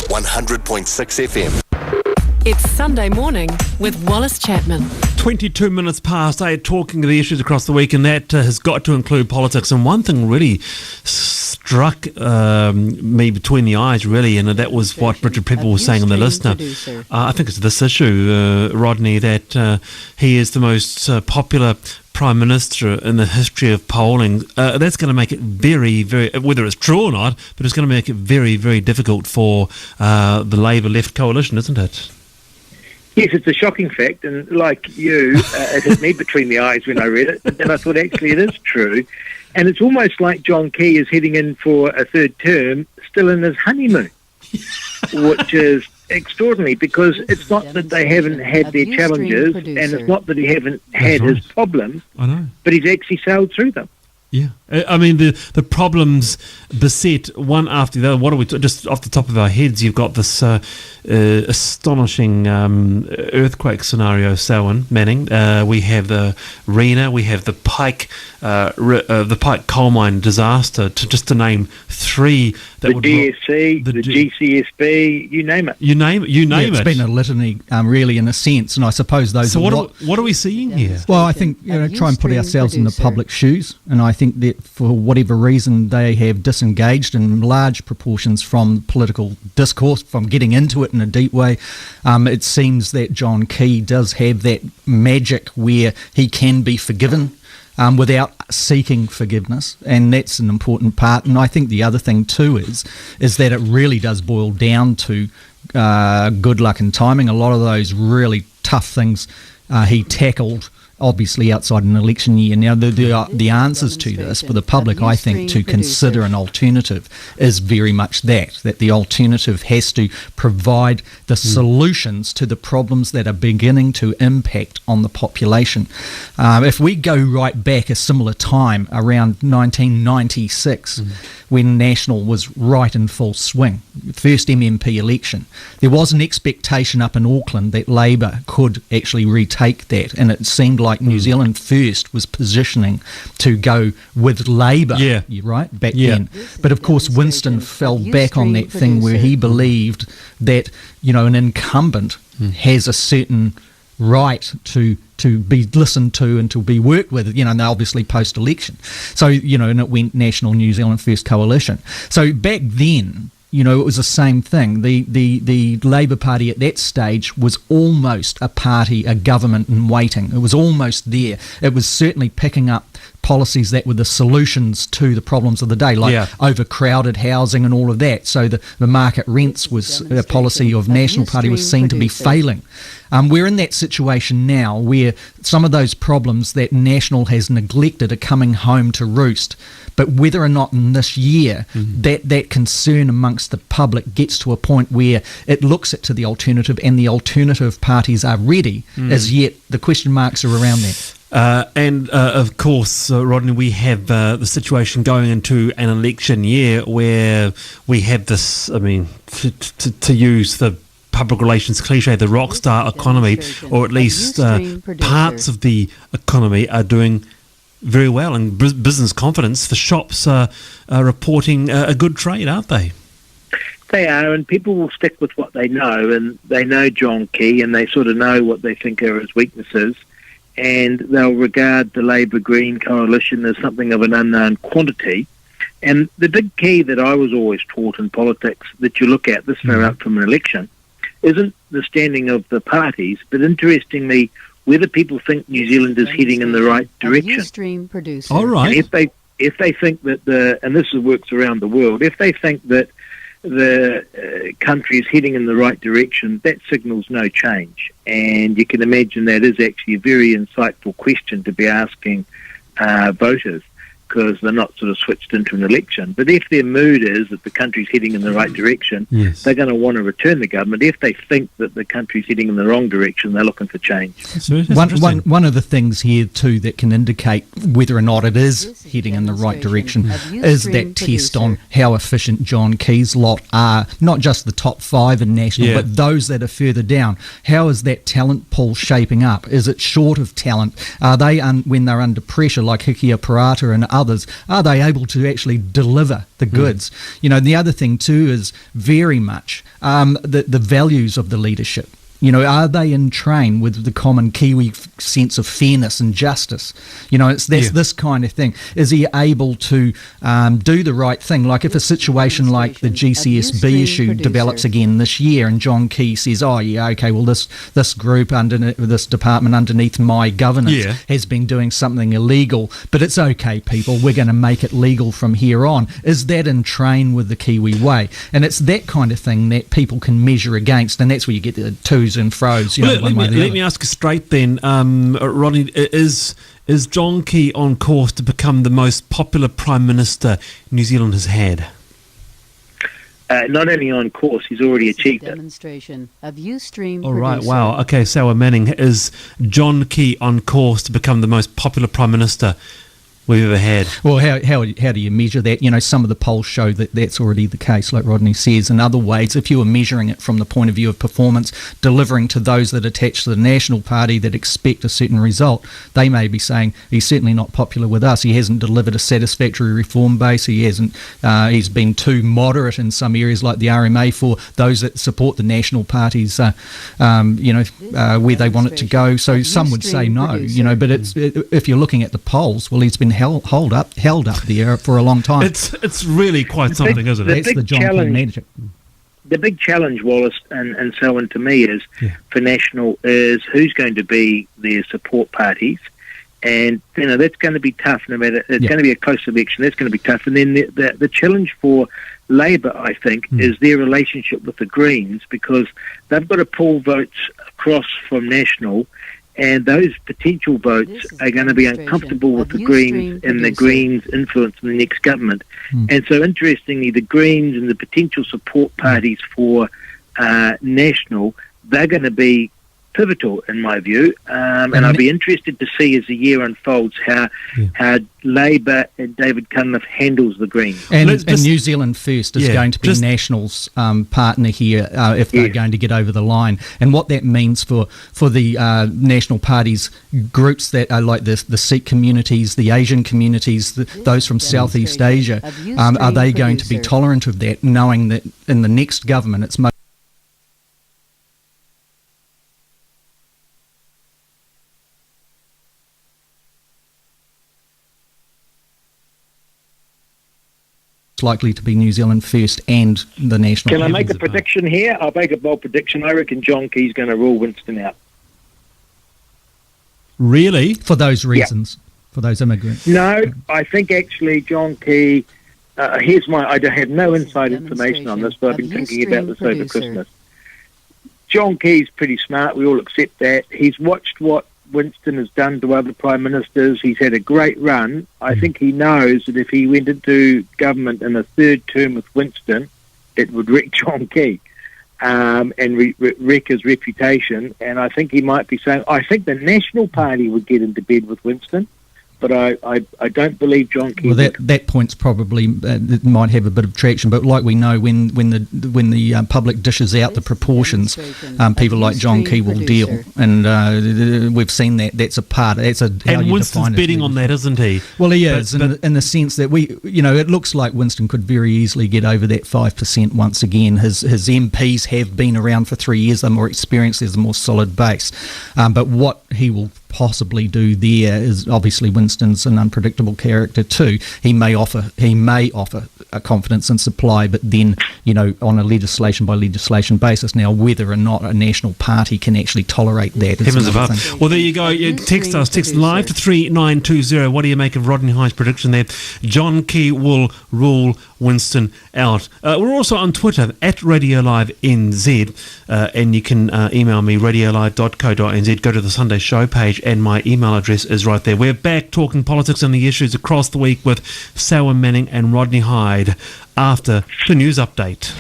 100.6 FM. It's Sunday morning with Wallace Chapman. 22 minutes past 8, talking of the issues across the week, and that has got to include politics. And one thing really struck me between the eyes, really, and that was what Richard Pepper was saying on the listener. I think it's this issue, Rodney, that he is the most popular Prime Minister in the history of polling. That's going to make it very, very, whether it's true or not, but it's going to make it very, very difficult for the Labour-left coalition, isn't it? Yes, it's a shocking fact, and like you, it hit me between the eyes when I read it, but then I thought actually it is true. And it's almost like John Key is heading in for a third term, still in his honeymoon, which is extraordinary, because it's not that they haven't had their challenges, and it's not that he haven't had his problems, but he's actually sailed through them. Yeah, I mean the problems beset one after the other. What are we just off the top of our heads? You've got this astonishing earthquake scenario, Selwyn Manning. We have the Rena. We have the Pike coal mine disaster. Just to name three. That the DSC, the GCSB, you name it. You name it. It's been a litany, really, in a sense, and I suppose those. So what are we seeing here? Well, I think try and put ourselves in the public shoes, and I think that for whatever reason they have disengaged in large proportions from political discourse, from getting into it in a deep way. It seems that John Key does have that magic where he can be forgiven without seeking forgiveness, and that's an important part. And I think the other thing too is that it really does boil down to good luck and timing. A lot of those really tough things he tackled, obviously outside an election year. Now, the answers to this for the public, I think, to consider an alternative is very much that the alternative has to provide the solutions to the problems that are beginning to impact on the population. If we go right back a similar time, around 1996, when National was right in full swing, first MMP election, there was an expectation up in Auckland that Labour could actually retake that, and it seemed like New Zealand First was positioning to go with Labour, back then. But of course, Winston fell back on that thing where he believed that, an incumbent has a certain right to be listened to and to be worked with, and obviously post-election. So, and it went National New Zealand First Coalition. So back then, it was the same thing. The Labour Party at that stage was almost a government in waiting. It was almost there. It was certainly picking up policies that were the solutions to the problems of the day, like overcrowded housing and all of that. So the market rents was a policy of National Party was seen to be failing. We're in that situation now where some of those problems that National has neglected are coming home to roost. But whether or not in this year that concern amongst the public gets to a point where it looks to the alternative and the alternative parties are ready, as yet the question marks are around that. And of course, Rodney, we have the situation going into an election year where we have this, to use the public relations cliche, the rock star economy, or at least parts of the economy are doing very well, and business confidence, the shops are reporting a good trade, aren't they? They are, and people will stick with what they know, and they know John Key, and they sort of know what they think are his weaknesses, and they'll regard the Labour-Green coalition as something of an unknown quantity. And the big key that I was always taught in politics that you look at this far out from an election isn't the standing of the parties, but interestingly, whether people think New Zealand is heading in the right direction. All right. And if they think that and this works around the world, if they think that the country is heading in the right direction, that signals no change. And you can imagine that is actually a very insightful question to be asking voters, because they're not sort of switched into an election. But if their mood is that the country's heading in the right direction, they're going to want to return the government. If they think that the country's heading in the wrong direction, they're looking for change. One of the things here too that can indicate whether or not it is heading in the right direction is that test on how efficient John Key's lot are, not just the top 5 in National, but those that are further down. How is that talent pool shaping up? Is it short of talent? Are they, when they're under pressure, like Hikia Parata and others, are they able to actually deliver the goods? The other thing too is very much the values of the leadership. Are they in train with the common Kiwi sense of fairness and justice? It's this kind of thing. Is he able to do the right thing? Like if a situation like the GCSB issue develops again this year, and John Key says, "Oh yeah, okay, well this group this department underneath my governance has been doing something illegal, but it's okay, people. We're going to make it legal from here on." Is that in train with the Kiwi way? And it's that kind of thing that people can measure against, and that's where you get the twos and fro's. Let me ask you straight then, Rodney, is John Key on course to become the most popular Prime Minister New Zealand has had? Not only on course, he's already achieved it. Demonstration of Ustream. All right, wow. Okay, Selwyn Manning, is John Key on course to become the most popular Prime Minister we've ever had? Well, how do you measure that? Some of the polls show that that's already the case, like Rodney says. In other ways, if you were measuring it from the point of view of performance, delivering to those that attach to the National Party that expect a certain result, they may be saying he's certainly not popular with us. He hasn't delivered a satisfactory reform base. He hasn't. He's been too moderate in some areas like the RMA for those that support the National Parties. Where they want it to go. So some would say no. But if you're looking at the polls, well, he's been held up there for a long time. It's really quite something, isn't it? That's the John Key magic. The big challenge, Wallace and Selwyn, to me is for National is who's going to be their support parties, and that's going to be tough. No matter it's going to be a close election, that's going to be tough. And then the challenge for Labour, I think, is their relationship with the Greens, because they've got to pull votes across from National. And those potential votes are going to be uncomfortable with the Greens and the Greens' influence in the next government. And so, interestingly, the Greens and the potential support parties for National, they're going to be pivotal, in my view. And I'd be interested to see as the year unfolds how Labour and David Cunliffe handles the Greens. And New Zealand First is going to be National's partner here if they're going to get over the line. And what that means for the National Party's groups that are like the Sikh communities, the Asian communities, those from Southeast Asia, are they going to be tolerant of that, knowing that in the next government it's most likely to be New Zealand First and the National. Can I make a prediction here? I'll make a bold prediction. I reckon John Key's going to rule Winston out. Really? For those reasons? For those immigrants? No, I think actually John Key, I have no inside information on this, but I've been thinking about this over Christmas. John Key's pretty smart, we all accept that. He's watched what Winston has done to other prime ministers. He's had a great run. I think he knows that if he went into government in a third term with Winston, it would wreck John Key and wreck his reputation. And I think he might be saying, I think the National Party would get into bed with Winston, but I don't believe John Key. Well, that point's probably it might have a bit of traction, but like we know, when the public dishes out the proportions, people like John Key will deal, and we've seen that. That's a part. That's how and you Winston's define betting on that, isn't he? Well, he is, in the sense that it looks like Winston could very easily get over that 5% once again. His MPs have been around for 3 years. They're more experienced. There's a more solid base, but what he will possibly do there is obviously Winston's an unpredictable character too. He may offer a confidence and supply, but then on a legislation by legislation basis. Now, whether or not a national party can actually tolerate that, heavens above. Well, there you go. Text live to 3920. What do you make of Rodney Hide's prediction there? John Key will rule Winston out. We're also on Twitter at RadioLive NZ, and you can email me radiolive.co.nz. Go to the Sunday Show page, and my email address is right there. We're back talking politics and the issues across the week with Selwyn Manning and Rodney Hide after the news update.